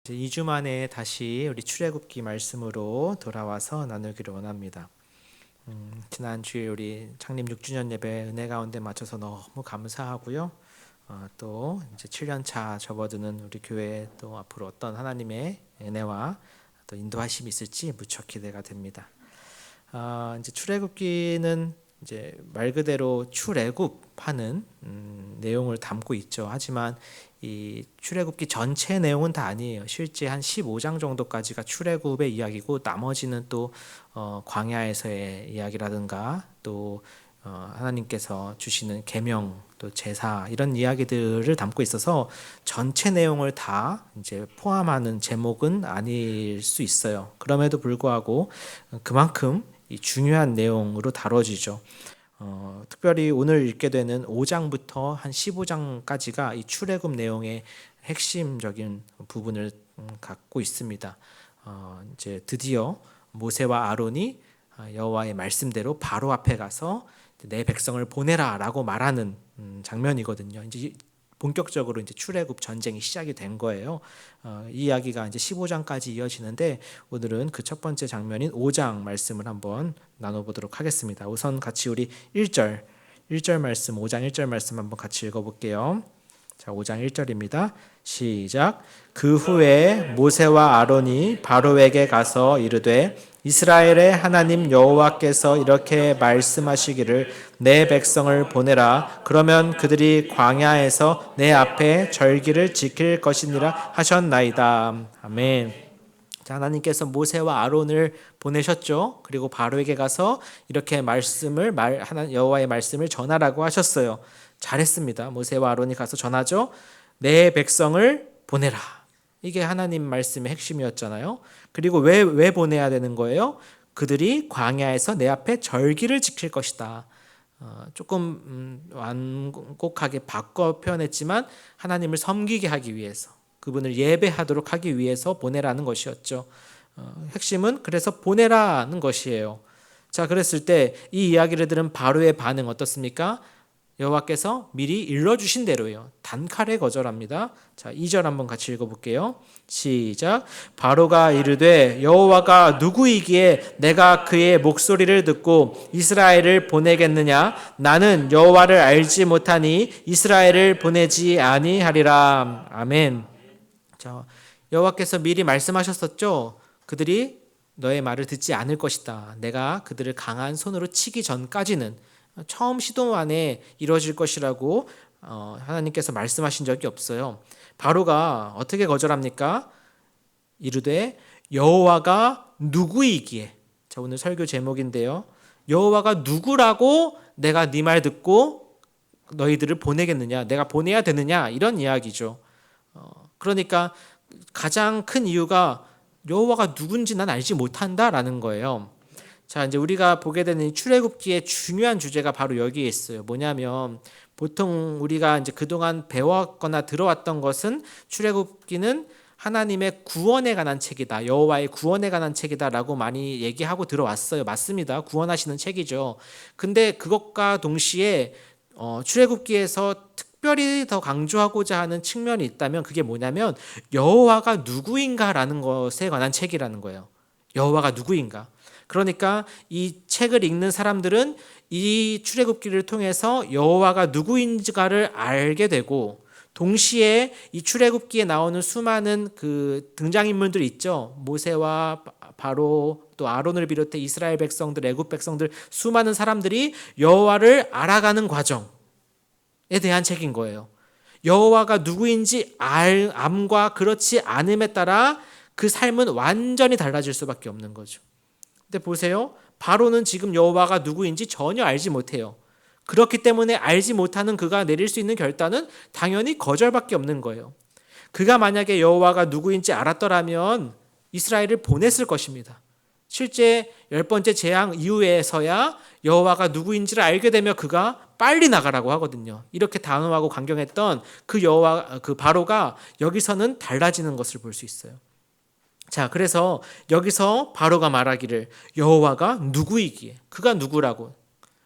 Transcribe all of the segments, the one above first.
이제 2주 만에 다시 우리 출애굽기 말씀으로 돌아와서 나누기를 원합니다. 지난주에 우리 창립 6주년 예배 은혜 가운데 맞춰서 너무 감사하고요. 또 이제 7년 차 접어드는 우리 교회 또 앞으로 어떤 하나님의 은혜와 또 인도하심이 있을지 무척 기대가 됩니다. 이제 출애굽기는 이제 말 그대로 출애굽하는 내용을 담고 있죠. 하지만 이 출애굽기 전체 내용은 다 아니에요. 실제 한 15장 정도까지가 출애굽의 이야기고 나머지는 또 광야에서의 이야기라든가 또 하나님께서 주시는 계명 또 제사 이런 이야기들을 담고 있어서 전체 내용을 다 이제 포함하는 제목은 아닐 수 있어요. 그럼에도 불구하고 그만큼 이 중요한 내용으로 다뤄지죠. 특별히 오늘 읽게 되는 5장부터 한 15장까지가 이 출애굽 내용의 핵심적인 부분을 갖고 있습니다. 이제 드디어 모세와 아론이 여호와의 말씀대로 바로 앞에 가서 내 백성을 보내라라고 말하는 장면이거든요. 이제 본격적으로 이제 출애굽 전쟁이 시작이 된 거예요. 이 이야기가 이제 15장까지 이어지는데 오늘은 그 첫 번째 장면인 5장 말씀을 한번 나눠보도록 하겠습니다. 우선 같이 우리 1절 말씀, 5장 1절 말씀 한번 같이 읽어볼게요. 자, 5장 1절입니다. 시작. 그 후에 모세와 아론이 바로에게 가서 이르되 이스라엘의 하나님 여호와께서 이렇게 말씀하시기를 내 백성을 보내라. 그러면 그들이 광야에서 내 앞에 절기를 지킬 것이니라 하셨나이다. 아멘. 자, 하나님께서 모세와 아론을 보내셨죠. 그리고 바로에게 가서 이렇게 여호와의 말씀을 전하라고 하셨어요. 잘했습니다. 모세와 아론이 가서 전하죠. 내 백성을 보내라. 이게 하나님 말씀의 핵심이었잖아요. 그리고 왜 보내야 되는 거예요? 그들이 광야에서 내 앞에 절기를 지킬 것이다. 조금 완곡하게 바꿔 표현했지만 하나님을 섬기게 하기 위해서, 그분을 예배하도록 하기 위해서 보내라는 것이었죠. 핵심은 그래서 보내라는 것이에요. 자, 그랬을 때 이 이야기를 들은 바로의 반응 어떻습니까? 여호와께서 미리 일러주신 대로요. 단칼에 거절합니다. 자, 2절 한번 같이 읽어볼게요. 시작. 바로가 이르되 여호와가 누구이기에 내가 그의 목소리를 듣고 이스라엘을 보내겠느냐? 나는 여호와를 알지 못하니 이스라엘을 보내지 아니하리라. 아멘. 자, 여호와께서 미리 말씀하셨었죠. 그들이 너의 말을 듣지 않을 것이다. 내가 그들을 강한 손으로 치기 전까지는 처음 시도 안에 이루어질 것이라고 하나님께서 말씀하신 적이 없어요. 바로가 어떻게 거절합니까? 이르되 여호와가 누구이기에. 자, 오늘 설교 제목인데요. 여호와가 누구라고 내가 네 말 듣고 너희들을 보내겠느냐? 내가 보내야 되느냐? 이런 이야기죠. 그러니까 가장 큰 이유가 여호와가 누군지 난 알지 못한다라는 거예요. 자, 이제 우리가 보게 되는 출애굽기의 중요한 주제가 바로 여기에 있어요. 뭐냐면 보통 우리가 이제 그동안 배웠거나 들어왔던 것은 출애굽기는 하나님의 구원에 관한 책이다. 여호와의 구원에 관한 책이다라고 많이 얘기하고 들어왔어요. 맞습니다. 구원하시는 책이죠. 근데 그것과 동시에 출애굽기에서 특별히 더 강조하고자 하는 측면이 있다면 그게 뭐냐면 여호와가 누구인가라는 것에 관한 책이라는 거예요. 여호와가 누구인가. 그러니까 이 책을 읽는 사람들은 이 출애굽기를 통해서 여호와가 누구인가를 알게 되고 동시에 이 출애굽기에 나오는 수많은 그 등장인물들이 있죠. 모세와 바로 또 아론을 비롯해 이스라엘 백성들, 애굽 백성들 수많은 사람들이 여호와를 알아가는 과정에 대한 책인 거예요. 여호와가 누구인지 암과 그렇지 않음에 따라 그 삶은 완전히 달라질 수밖에 없는 거죠. 근데 보세요. 바로는 지금 여호와가 누구인지 전혀 알지 못해요. 그렇기 때문에 알지 못하는 그가 내릴 수 있는 결단은 당연히 거절밖에 없는 거예요. 그가 만약에 여호와가 누구인지 알았더라면 이스라엘을 보냈을 것입니다. 실제 10번째 재앙 이후에서야 여호와가 누구인지를 알게 되면 그가 빨리 나가라고 하거든요. 이렇게 단호하고 강경했던 그 바로가 여기서는 달라지는 것을 볼 수 있어요. 자, 그래서 여기서 바로가 말하기를 여호와가 누구이기에, 그가 누구라고.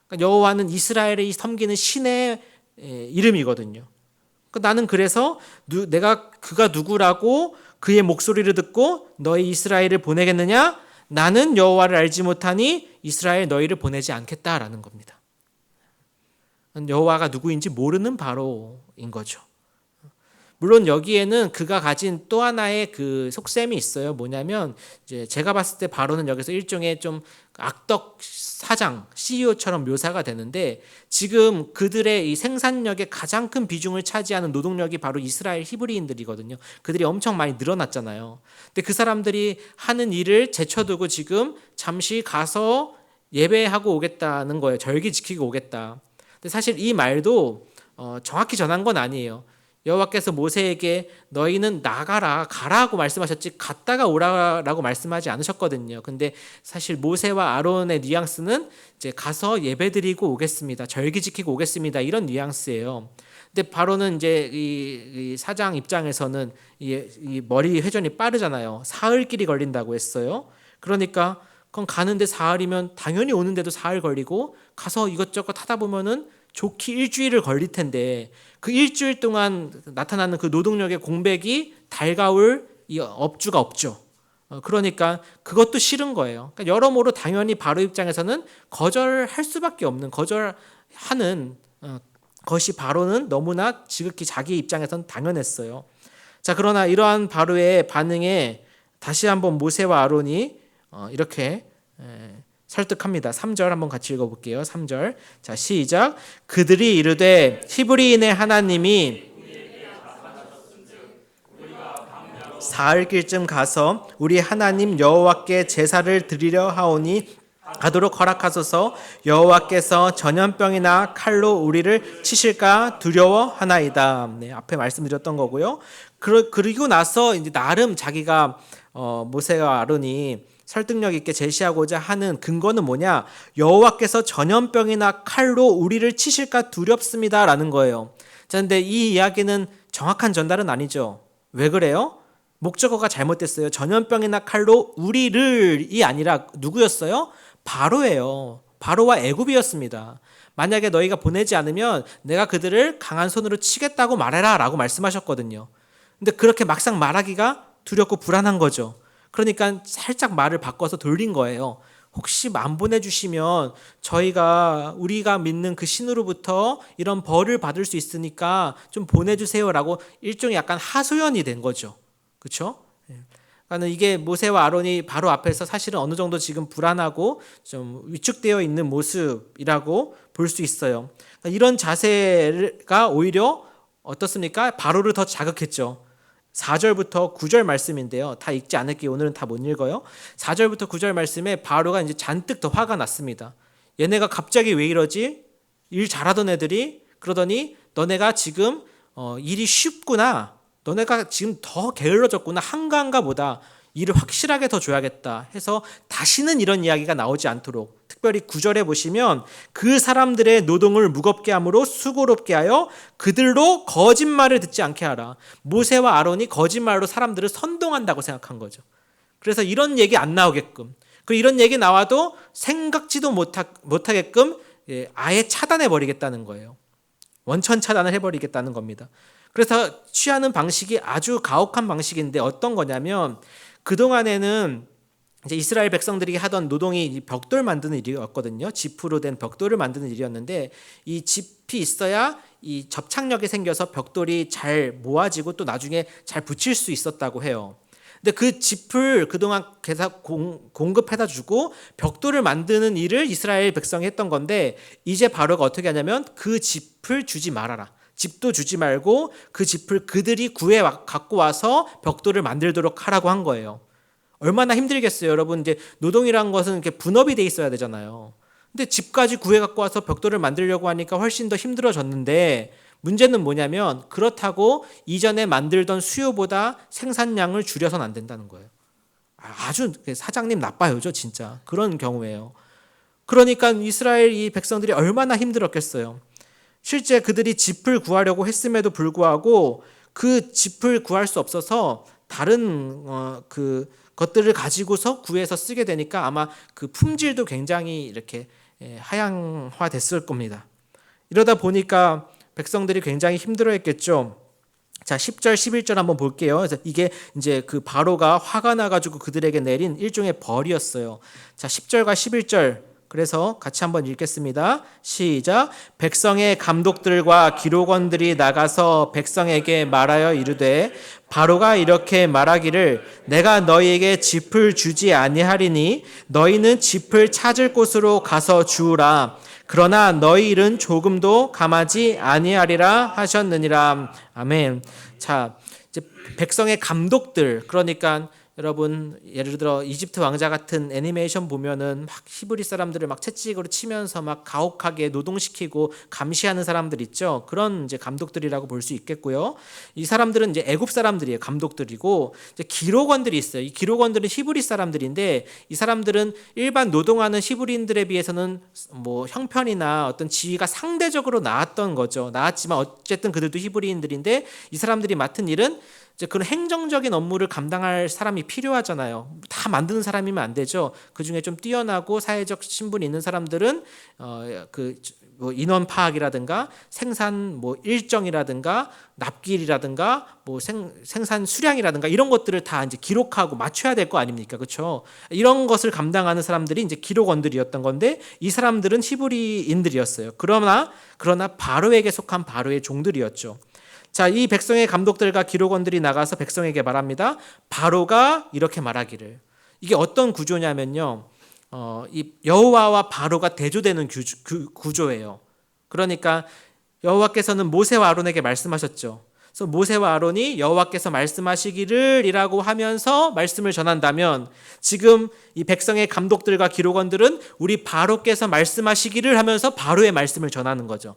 그러니까 여호와는 이스라엘이 섬기는 신의 이름이거든요. 나는 그래서 내가 그가 누구라고 그의 목소리를 듣고 너희 이스라엘을 보내겠느냐? 나는 여호와를 알지 못하니 이스라엘 너희를 보내지 않겠다라는 겁니다. 여호와가 누구인지 모르는 바로인 거죠. 물론 여기에는 그가 가진 또 하나의 그 속셈이 있어요. 뭐냐면 이제 제가 봤을 때 바로는 여기서 일종의 좀 악덕 사장, CEO처럼 묘사가 되는데 지금 그들의 이 생산력의 가장 큰 비중을 차지하는 노동력이 바로 이스라엘 히브리인들이거든요. 그들이 엄청 많이 늘어났잖아요. 근데 그 사람들이 하는 일을 제쳐두고 지금 잠시 가서 예배하고 오겠다는 거예요. 절기 지키고 오겠다. 근데 사실 이 말도 정확히 전한 건 아니에요. 여호와께서 모세에게 너희는 나가라, 가라고 말씀하셨지 갔다가 오라라고 말씀하지 않으셨거든요. 근데 사실 모세와 아론의 뉘앙스는 이제 가서 예배드리고 오겠습니다. 절기 지키고 오겠습니다. 이런 뉘앙스예요. 근데 바로는 이제 이 사장 입장에서는 이 머리 회전이 빠르잖아요. 사흘길이 걸린다고 했어요. 그러니까 그건 가는데 사흘이면 당연히 오는데도 사흘 걸리고 가서 이것저것 하다 보면은 좋기 일주일을 걸릴 텐데 그 일주일 동안 나타나는 그 노동력의 공백이 달가울 이 업주가 없죠. 그러니까 그것도 싫은 거예요. 그러니까 여러모로 당연히 바로 입장에서는 거절할 수밖에 없는 거절하는 것이 바로는 너무나 지극히 자기 입장에서는 당연했어요. 자, 그러나 이러한 바로의 반응에 다시 한번 모세와 아론이 이렇게 설득합니다. 3절 한번 같이 읽어볼게요. 3절. 자, 시작. 그들이 이르되 히브리인의 하나님이 사흘길쯤 가서 우리 하나님 여호와께 제사를 드리려 하오니 가도록 허락하소서. 여호와께서 전염병이나 칼로 우리를 치실까 두려워하나이다. 네, 앞에 말씀드렸던 거고요. 그리고 나서 이제 나름 자기가 모세와 아론이 설득력 있게 제시하고자 하는 근거는 뭐냐? 여호와께서 전염병이나 칼로 우리를 치실까 두렵습니다라는 거예요. 자, 근데 이 이야기는 정확한 전달은 아니죠. 왜 그래요? 목적어가 잘못됐어요. 전염병이나 칼로 우리를이 아니라 누구였어요? 바로예요. 바로와 애굽이었습니다. 만약에 너희가 보내지 않으면 내가 그들을 강한 손으로 치겠다고 말해라 라고 말씀하셨거든요. 근데 그렇게 막상 말하기가 두렵고 불안한 거죠. 그러니까 살짝 말을 바꿔서 돌린 거예요. 혹시 안 보내주시면 우리가 믿는 그 신으로부터 이런 벌을 받을 수 있으니까 좀 보내주세요라고 일종의 약간 하소연이 된 거죠. 그렇죠? 그러니까 이게 모세와 아론이 바로 앞에서 사실은 어느 정도 지금 불안하고 좀 위축되어 있는 모습이라고 볼 수 있어요. 그러니까 이런 자세가 오히려 어떻습니까? 바로를 더 자극했죠. 4절부터 9절 말씀인데요. 다 읽지 않을게요. 오늘은 다 못 읽어요. 4절부터 9절 말씀에 바로가 이제 잔뜩 더 화가 났습니다. 얘네가 갑자기 왜 이러지? 일 잘하던 애들이 그러더니 너네가 지금 일이 쉽구나. 너네가 지금 더 게을러졌구나. 한가한가 보다. 일을 확실하게 더 줘야겠다 해서 다시는 이런 이야기가 나오지 않도록 특별히 9절에 보시면 그 사람들의 노동을 무겁게 함으로 수고롭게 하여 그들로 거짓말을 듣지 않게 하라. 모세와 아론이 거짓말로 사람들을 선동한다고 생각한 거죠. 그래서 이런 얘기 안 나오게끔 그리고 이런 얘기 나와도 생각지도 못하게끔 아예 차단해버리겠다는 거예요. 원천 차단을 해버리겠다는 겁니다. 그래서 취하는 방식이 아주 가혹한 방식인데 어떤 거냐면 그동안에는 이제 이스라엘 백성들이 하던 노동이 벽돌 만드는 일이었거든요. 짚으로 된 벽돌을 만드는 일이었는데 이 짚이 있어야 이 접착력이 생겨서 벽돌이 잘 모아지고 또 나중에 잘 붙일 수 있었다고 해요. 근데 그 짚을 그동안 계속 공급해다 주고 벽돌을 만드는 일을 이스라엘 백성이 했던 건데 이제 바로가 어떻게 하냐면 그 짚을 주지 말아라. 짚도 주지 말고 그 짚을 그들이 구해 갖고 와서 벽돌을 만들도록 하라고 한 거예요. 얼마나 힘들겠어요, 여러분. 이제 노동이란 것은 이렇게 분업이 돼 있어야 되잖아요. 근데 짚까지 구해 갖고 와서 벽돌을 만들려고 하니까 훨씬 더 힘들어졌는데 문제는 뭐냐면 그렇다고 이전에 만들던 수요보다 생산량을 줄여서는 안 된다는 거예요. 아주 사장님 나빠요, 진짜. 그런 경우예요. 그러니까 이스라엘 이 백성들이 얼마나 힘들었겠어요. 실제 그들이 짚을 구하려고 했음에도 불구하고 그 짚을 구할 수 없어서 다른 그 것들을 가지고서 구해서 쓰게 되니까 아마 그 품질도 굉장히 이렇게 하향화됐을 겁니다. 이러다 보니까 백성들이 굉장히 힘들어했겠죠. 자, 10절, 11절 한번 볼게요. 그래서 이게 이제 그 바로가 화가 나가지고 그들에게 내린 일종의 벌이었어요. 자, 10절과 11절. 그래서 같이 한번 읽겠습니다. 시작. 백성의 감독들과 기록원들이 나가서 백성에게 말하여 이르되 바로가 이렇게 말하기를 내가 너희에게 짚을 주지 아니하리니 너희는 짚을 찾을 곳으로 가서 주우라. 그러나 너희 일은 조금도 감하지 아니하리라 하셨느니라. 아멘. 자, 이제 백성의 감독들, 그러니까 여러분 예를 들어 이집트 왕자 같은 애니메이션 보면은 막 히브리 사람들을 막 채찍으로 치면서 막 가혹하게 노동시키고 감시하는 사람들 있죠. 그런 이제 감독들이라고 볼 수 있겠고요. 이 사람들은 이제 애굽 사람들이에요. 감독들이고 이제 기록원들이 있어요. 이 기록원들은 히브리 사람들인데 이 사람들은 일반 노동하는 히브리인들에 비해서는 뭐 형편이나 어떤 지위가 상대적으로 나았던 거죠. 나았지만 어쨌든 그들도 히브리인들인데 이 사람들이 맡은 일은 이제 그런 행정적인 업무를 감당할 사람이 필요하잖아요. 다 만드는 사람이면 안 되죠. 그 중에 좀 뛰어나고 사회적 신분이 있는 사람들은 뭐 인원 파악이라든가 생산 뭐 일정이라든가 납기일이라든가 뭐 생산 수량이라든가 이런 것들을 다 이제 기록하고 맞춰야 될 거 아닙니까, 그렇죠? 이런 것을 감당하는 사람들이 이제 기록원들이었던 건데 이 사람들은 히브리인들이었어요. 그러나 바로에게 속한 바로의 종들이었죠. 자, 이 백성의 감독들과 기록원들이 나가서 백성에게 말합니다. 바로가 이렇게 말하기를. 이게 어떤 구조냐면요. 이 여호와와 바로가 대조되는 구조예요. 그러니까 여호와께서는 모세와 아론에게 말씀하셨죠. 그래서 모세와 아론이 여호와께서 말씀하시기를 이라고 하면서 말씀을 전한다면 지금 이 백성의 감독들과 기록원들은 우리 바로께서 말씀하시기를 하면서 바로의 말씀을 전하는 거죠.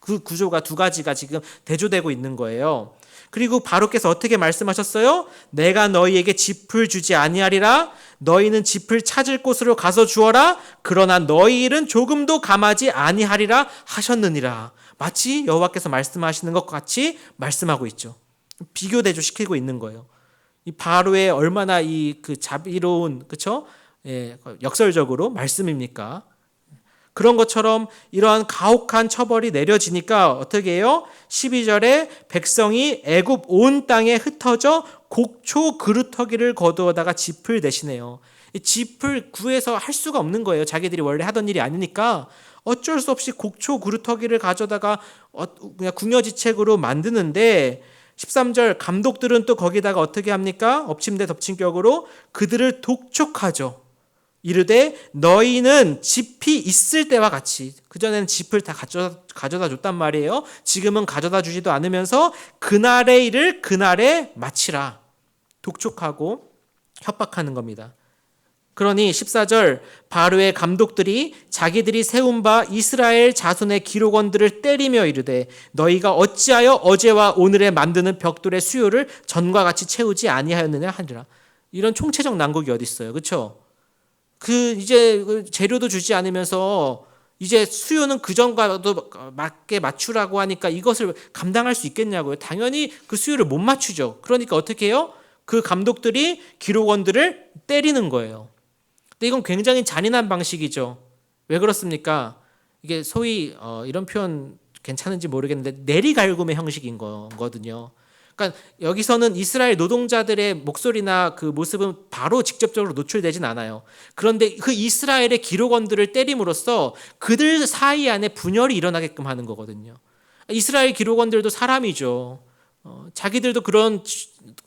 그 구조가 두 가지가 지금 대조되고 있는 거예요. 그리고 바로께서 어떻게 말씀하셨어요? 내가 너희에게 짚을 주지 아니하리라. 너희는 짚을 찾을 곳으로 가서 주어라. 그러나 너희 일은 조금도 감하지 아니하리라 하셨느니라. 마치 여호와께서 말씀하시는 것 같이 말씀하고 있죠. 비교 대조시키고 있는 거예요. 이 바로의 얼마나 이 그 자비로운, 그렇죠? 예, 역설적으로 말씀입니까? 그런 것처럼 이러한 가혹한 처벌이 내려지니까 어떻게 해요? 12절에 백성이 애굽 온 땅에 흩어져 곡초 그루터기를 거두어다가 짚을 대신해요. 이 짚을 구해서 할 수가 없는 거예요. 자기들이 원래 하던 일이 아니니까 어쩔 수 없이 곡초 그루터기를 가져다가 그냥 궁여지책으로 만드는데 13절 감독들은 또 거기다가 어떻게 합니까? 엎침대 덮친격으로 그들을 독촉하죠. 이르되 너희는 짚이 있을 때와 같이, 그전에는 짚을 다 가져다 줬단 말이에요. 지금은 가져다 주지도 않으면서 그날의 일을 그날에 마치라. 독촉하고 협박하는 겁니다. 그러니 14절 바로의 감독들이 자기들이 세운 바 이스라엘 자손의 기록원들을 때리며 이르되 너희가 어찌하여 어제와 오늘에 만드는 벽돌의 수요를 전과 같이 채우지 아니하였느냐 하니라. 이런 총체적 난국이 어디 있어요, 그렇죠? 이제 재료도 주지 않으면서 이제 수요는 그전과도 맞게 맞추라고 하니까 이것을 감당할 수 있겠냐고요. 당연히 그 수요를 못 맞추죠. 그러니까 어떻게 해요? 그 감독들이 기록원들을 때리는 거예요. 근데 이건 굉장히 잔인한 방식이죠. 왜 그렇습니까? 이게 소위 이런 표현 괜찮은지 모르겠는데 내리갈굼의 형식인 거거든요. 그러니까 여기서는 이스라엘 노동자들의 목소리나 그 모습은 바로 직접적으로 노출되진 않아요. 그런데 그 이스라엘의 기록원들을 때림으로써 그들 사이 안에 분열이 일어나게끔 하는 거거든요. 이스라엘 기록원들도 사람이죠. 자기들도 그런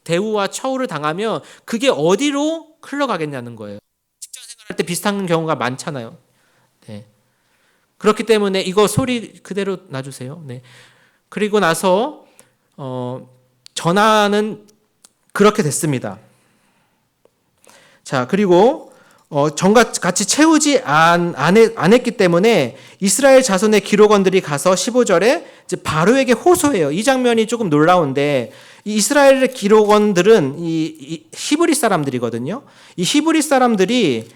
대우와 처우를 당하면 그게 어디로 흘러가겠냐는 거예요. 직장 생활할 때 비슷한 경우가 많잖아요. 네. 그렇기 때문에 이거 소리 그대로 놔주세요. 네. 그리고 나서 전하는 그렇게 됐습니다. 자, 그리고 전과 같이 채우지 안 했기 때문에 이스라엘 자손의 기록원들이 가서 15절에 이제 바로에게 호소해요. 이 장면이 조금 놀라운데 이 이스라엘의 기록원들은 이 히브리 사람들이거든요. 이 히브리 사람들이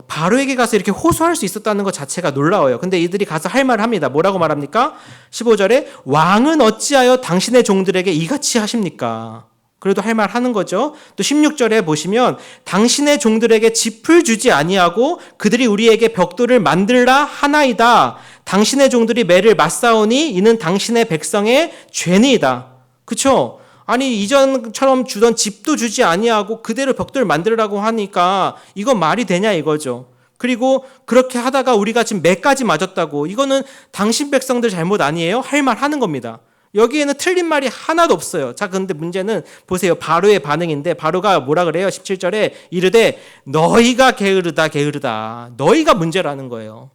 바로에게 가서 이렇게 호소할 수 있었다는 것 자체가 놀라워요. 근데 이들이 가서 할 말을 합니다. 뭐라고 말합니까? 15절에 왕은 어찌하여 당신의 종들에게 이같이 하십니까? 그래도 할 말 하는 거죠. 또 16절에 보시면 당신의 종들에게 짚을 주지 아니하고 그들이 우리에게 벽돌을 만들라 하나이다. 당신의 종들이 매를 맞사오니 이는 당신의 백성의 죄니이다. 그쵸? 아니 이전처럼 주던 집도 주지 아니하고 그대로 벽돌 만들라고 하니까 이건 말이 되냐 이거죠. 그리고 그렇게 하다가 우리가 지금 매까지 맞았다고, 이거는 당신 백성들 잘못 아니에요? 할 말 하는 겁니다. 여기에는 틀린 말이 하나도 없어요. 자, 근데 문제는 보세요. 바로의 반응인데, 바로가 뭐라 그래요? 17절에 이르되 너희가 게으르다 게으르다. 너희가 문제라는 거예요.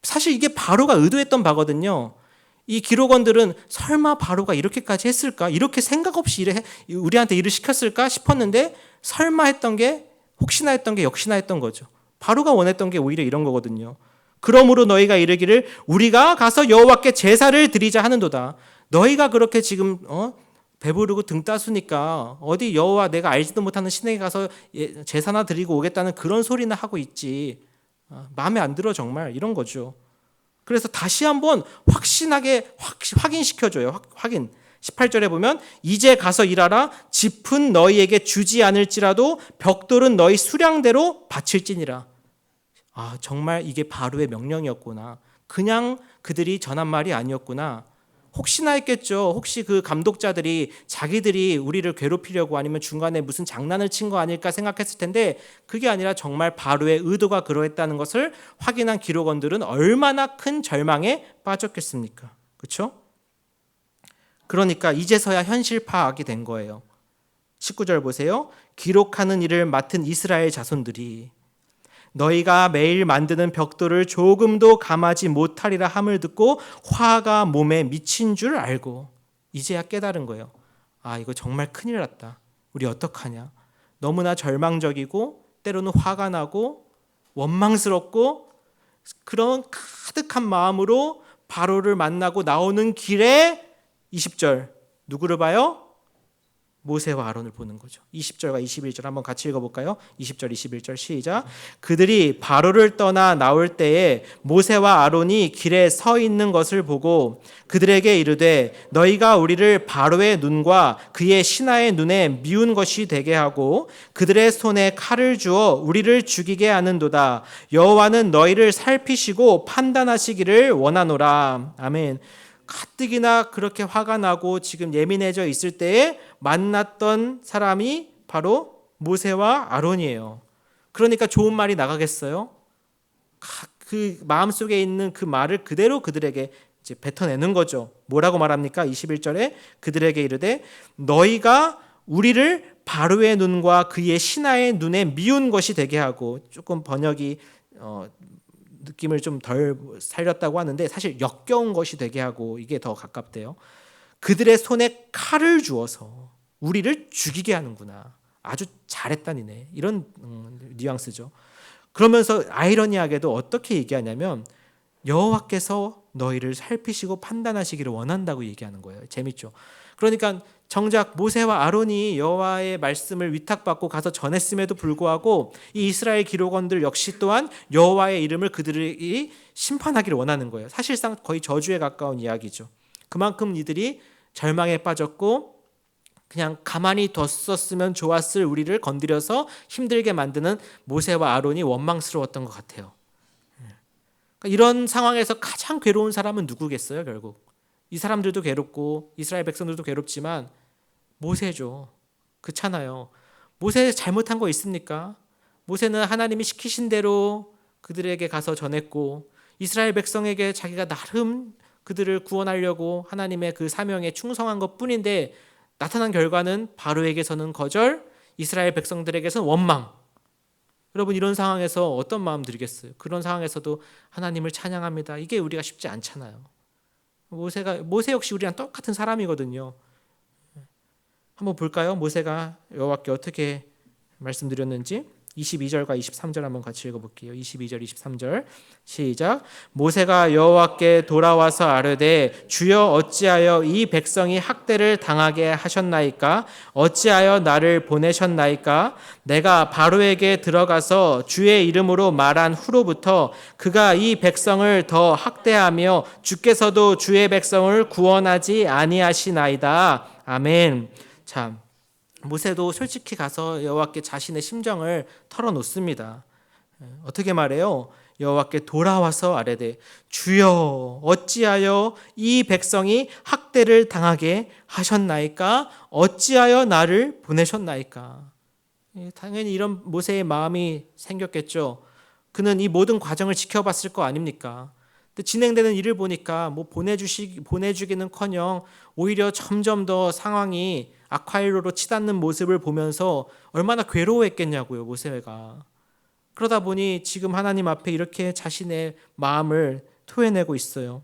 사실 이게 바로가 의도했던 바거든요. 이 기록원들은 설마 바로가 이렇게까지 했을까? 이렇게 생각 없이 우리한테 일을 시켰을까 싶었는데, 설마 했던 게, 혹시나 했던 게 역시나 했던 거죠. 바로가 원했던 게 오히려 이런 거거든요. 그러므로 너희가 이르기를 우리가 가서 여호와께 제사를 드리자 하는도다. 너희가 그렇게 지금 배부르고 등 따수니까 어디 여호와 내가 알지도 못하는 신에게 가서 제사나 드리고 오겠다는 그런 소리나 하고 있지. 마음에 안 들어 정말, 이런 거죠. 그래서 다시 한번 확신하게 확인시켜줘요. 확인. 18절에 보면 이제 가서 일하라. 짚은 너희에게 주지 않을지라도 벽돌은 너희 수량대로 바칠지니라. 정말 이게 바로의 명령이었구나. 그냥 그들이 전한 말이 아니었구나. 혹시나 했겠죠. 혹시 그 감독자들이 자기들이 우리를 괴롭히려고 아니면 중간에 무슨 장난을 친 거 아닐까 생각했을 텐데, 그게 아니라 정말 바로의 의도가 그러했다는 것을 확인한 기록원들은 얼마나 큰 절망에 빠졌겠습니까? 그렇죠? 그러니까 이제서야 현실 파악이 된 거예요. 19절 보세요. 기록하는 일을 맡은 이스라엘 자손들이 너희가 매일 만드는 벽돌을 조금도 감하지 못하리라 함을 듣고 화가 몸에 미친 줄 알고, 이제야 깨달은 거예요. 이거 정말 큰일 났다. 우리 어떡하냐. 너무나 절망적이고 때로는 화가 나고 원망스럽고 그런 가득한 마음으로 바로를 만나고 나오는 길에 20절 누구를 봐요? 모세와 아론을 보는 거죠. 20절과 21절 한번 같이 읽어볼까요? 20절 21절 시작. 그들이 바로를 떠나 나올 때에 모세와 아론이 길에 서 있는 것을 보고 그들에게 이르되 너희가 우리를 바로의 눈과 그의 신하의 눈에 미운 것이 되게 하고 그들의 손에 칼을 주어 우리를 죽이게 하는도다. 여호와는 너희를 살피시고 판단하시기를 원하노라. 아멘. 가뜩이나 그렇게 화가 나고 지금 예민해져 있을 때에 만났던 사람이 바로 모세와 아론이에요. 그러니까 좋은 말이 나가겠어요? 그 마음속에 있는 그 말을 그대로 그들에게 이제 뱉어내는 거죠. 뭐라고 말합니까? 21절에 그들에게 이르되 너희가 우리를 바로의 눈과 그의 신하의 눈에 미운 것이 되게 하고, 조금 번역이 느낌을 좀 덜 살렸다고 하는데 사실 역겨운 것이 되게 하고, 이게 더 가깝대요. 그들의 손에 칼을 주어서 우리를 죽이게 하는구나. 아주 잘했다니네. 이런 뉘앙스죠. 그러면서 아이러니하게도 어떻게 얘기하냐면 여호와께서 너희를 살피시고 판단하시기를 원한다고 얘기하는 거예요. 재밌죠. 그러니까 정작 모세와 아론이 여호와의 말씀을 위탁받고 가서 전했음에도 불구하고 이 이스라엘 기록원들 역시 또한 여호와의 이름을 그들이 심판하기를 원하는 거예요. 사실상 거의 저주에 가까운 이야기죠. 그만큼 이들이 절망에 빠졌고 그냥 가만히 뒀었으면 좋았을 우리를 건드려서 힘들게 만드는 모세와 아론이 원망스러웠던 것 같아요. 그러니까 이런 상황에서 가장 괴로운 사람은 누구겠어요? 결국 이 사람들도 괴롭고 이스라엘 백성들도 괴롭지만 모세죠. 그렇잖아요. 모세 잘못한 거 있습니까? 모세는 하나님이 시키신 대로 그들에게 가서 전했고 이스라엘 백성에게 자기가 나름 그들을 구원하려고 하나님의 그 사명에 충성한 것뿐인데 나타난 결과는 바로에게서는 거절, 이스라엘 백성들에게서는 원망. 여러분 이런 상황에서 어떤 마음 들겠어요? 그런 상황에서도 하나님을 찬양합니다. 이게 우리가 쉽지 않잖아요. 모세 역시 우리랑 똑같은 사람이거든요. 한번 볼까요? 모세가 여호와께 어떻게 말씀드렸는지. 22절과 23절 한번 같이 읽어볼게요. 22절 23절 시작. 모세가 여호와께 돌아와서 아뢰되 주여 어찌하여 이 백성이 학대를 당하게 하셨나이까? 어찌하여 나를 보내셨나이까? 내가 바로에게 들어가서 주의 이름으로 말한 후로부터 그가 이 백성을 더 학대하며 주께서도 주의 백성을 구원하지 아니하시나이다. 아멘. 참, 모세도 솔직히 가서 여호와께 자신의 심정을 털어놓습니다. 어떻게 말해요? 여호와께 돌아와서 아뢰되 주여 어찌하여 이 백성이 학대를 당하게 하셨나이까? 어찌하여 나를 보내셨나이까? 당연히 이런 모세의 마음이 생겼겠죠. 그는 이 모든 과정을 지켜봤을 거 아닙니까? 근데 진행되는 일을 보니까 뭐 보내주기는커녕 오히려 점점 더 상황이 악화일로로 치닫는 모습을 보면서 얼마나 괴로워했겠냐고요, 모세가. 그러다 보니 지금 하나님 앞에 이렇게 자신의 마음을 토해내고 있어요.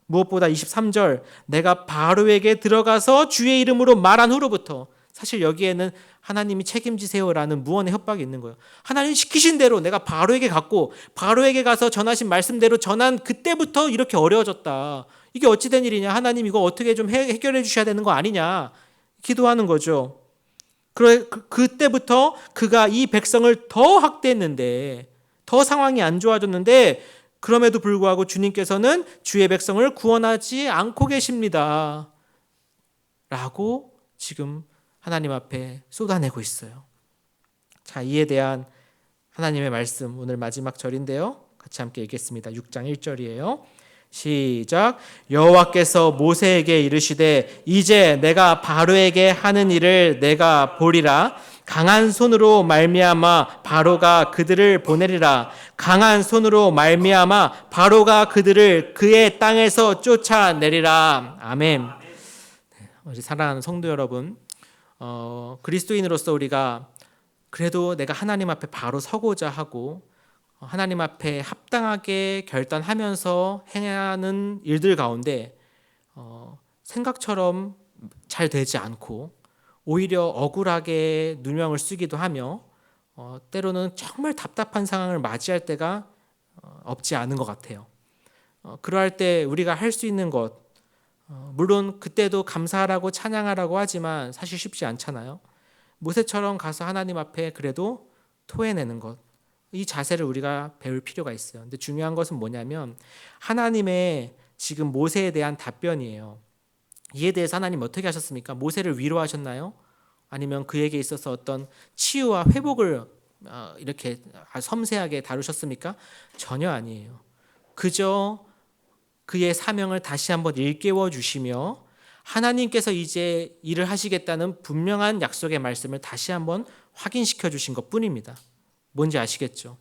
무엇보다 23절 내가 바로에게 들어가서 주의 이름으로 말한 후로부터, 사실 여기에는 하나님이 책임지세요라는 무언의 협박이 있는 거예요. 하나님 시키신 대로 내가 바로에게 갔고 바로에게 가서 전하신 말씀대로 전한 그때부터 이렇게 어려워졌다. 이게 어찌된 일이냐? 하나님 이거 어떻게 좀 해결해 주셔야 되는 거 아니냐? 기도하는 거죠. 그때부터 그가 이 백성을 더 학대했는데, 더 상황이 안 좋아졌는데, 그럼에도 불구하고 주님께서는 주의 백성을 구원하지 않고 계십니다 라고 지금 하나님 앞에 쏟아내고 있어요. 자, 이에 대한 하나님의 말씀, 오늘 마지막 절인데요, 같이 함께 읽겠습니다. 6장 1절이에요. 시작. 여호와께서 모세에게 이르시되 이제 내가 바로에게 하는 일을 내가 보리라. 강한 손으로 말미암아 바로가 그들을 보내리라. 강한 손으로 말미암아 바로가 그들을 그의 땅에서 쫓아내리라. 아멘. 우리 사랑하는 성도 여러분, 그리스도인으로서 우리가 그래도 내가 하나님 앞에 바로 서고자 하고 하나님 앞에 합당하게 결단하면서 행하는 일들 가운데 생각처럼 잘 되지 않고 오히려 억울하게 누명을 쓰기도 하며 때로는 정말 답답한 상황을 맞이할 때가 없지 않은 것 같아요. 그러할 때 우리가 할 수 있는 것, 물론 그때도 감사하라고 찬양하라고 하지만 사실 쉽지 않잖아요. 모세처럼 가서 하나님 앞에 그래도 토해내는 것, 이 자세를 우리가 배울 필요가 있어요. 근데 중요한 것은 뭐냐면 하나님의 지금 모세에 대한 답변이에요. 이에 대해서 하나님 어떻게 하셨습니까? 모세를 위로하셨나요? 아니면 그에게 있어서 어떤 치유와 회복을 이렇게 섬세하게 다루셨습니까? 전혀 아니에요. 그저 그의 사명을 다시 한번 일깨워 주시며 하나님께서 이제 일을 하시겠다는 분명한 약속의 말씀을 다시 한번 확인시켜 주신 것뿐입니다. 뭔지 아시겠죠?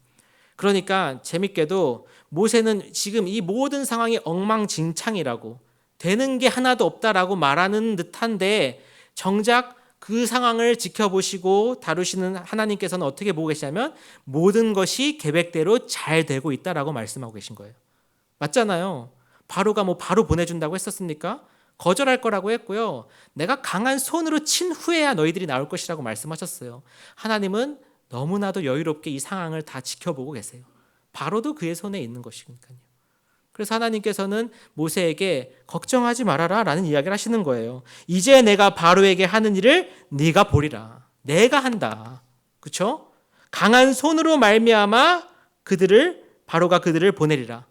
그러니까 재밌게도 모세는 지금 이 모든 상황이 엉망진창이라고, 되는 게 하나도 없다라고 말하는 듯한데 정작 그 상황을 지켜보시고 다루시는 하나님께서는 어떻게 보고 계시냐면 모든 것이 계획대로 잘 되고 있다라고 말씀하고 계신 거예요. 맞잖아요. 바로가 바로 보내준다고 했었습니까? 거절할 거라고 했고요. 내가 강한 손으로 친 후에야 너희들이 나올 것이라고 말씀하셨어요. 하나님은 너무나도 여유롭게 이 상황을 다 지켜보고 계세요. 바로도 그의 손에 있는 것이니까요. 그래서 하나님께서는 모세에게 걱정하지 말아라 라는 이야기를 하시는 거예요. 이제 내가 바로에게 하는 일을 네가 보리라. 내가 한다. 그렇죠? 강한 손으로 말미암아 바로가 그들을 보내리라.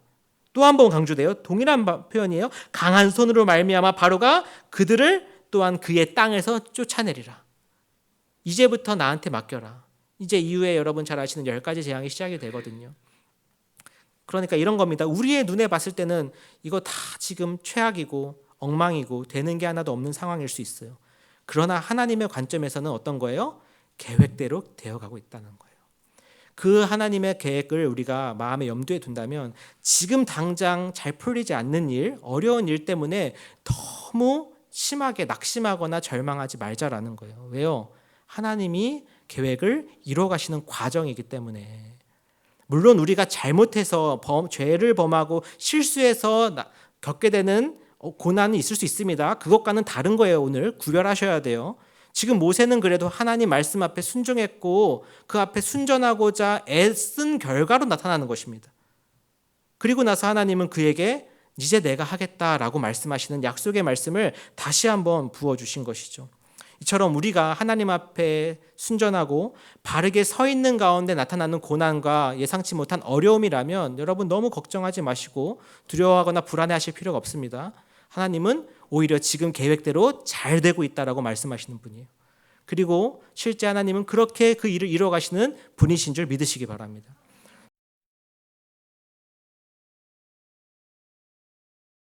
또 한 번 강조돼요. 동일한 표현이에요. 강한 손으로 말미암아 바로가 그들을 또한 그의 땅에서 쫓아내리라. 이제부터 나한테 맡겨라. 이제 이후에 여러분 잘 아시는 10가지 재앙이 시작이 되거든요. 그러니까 이런 겁니다. 우리의 눈에 봤을 때는 이거 다 지금 최악이고 엉망이고 되는 게 하나도 없는 상황일 수 있어요. 그러나 하나님의 관점에서는 어떤 거예요? 계획대로 되어가고 있다는 거예요. 그 하나님의 계획을 우리가 마음에 염두에 둔다면 지금 당장 잘 풀리지 않는 일, 어려운 일 때문에 너무 심하게 낙심하거나 절망하지 말자라는 거예요. 왜요? 하나님이 계획을 이뤄가시는 과정이기 때문에. 물론 우리가 잘못해서 죄를 범하고 실수해서 겪게 되는 고난이 있을 수 있습니다. 그것과는 다른 거예요. 오늘 구별하셔야 돼요. 지금 모세는 그래도 하나님 말씀 앞에 순종했고 그 앞에 순전하고자 애쓴 결과로 나타나는 것입니다. 그리고 나서 하나님은 그에게 이제 내가 하겠다라고 말씀하시는 약속의 말씀을 다시 한번 부어주신 것이죠. 이처럼 우리가 하나님 앞에 순전하고 바르게 서 있는 가운데 나타나는 고난과 예상치 못한 어려움이라면 여러분 너무 걱정하지 마시고 두려워하거나 불안해하실 필요가 없습니다. 하나님은 오히려 지금 계획대로 잘 되고 있다라고 말씀하시는 분이에요. 그리고 실제 하나님은 그렇게 그 일을 이루어가시는 분이신 줄 믿으시기 바랍니다.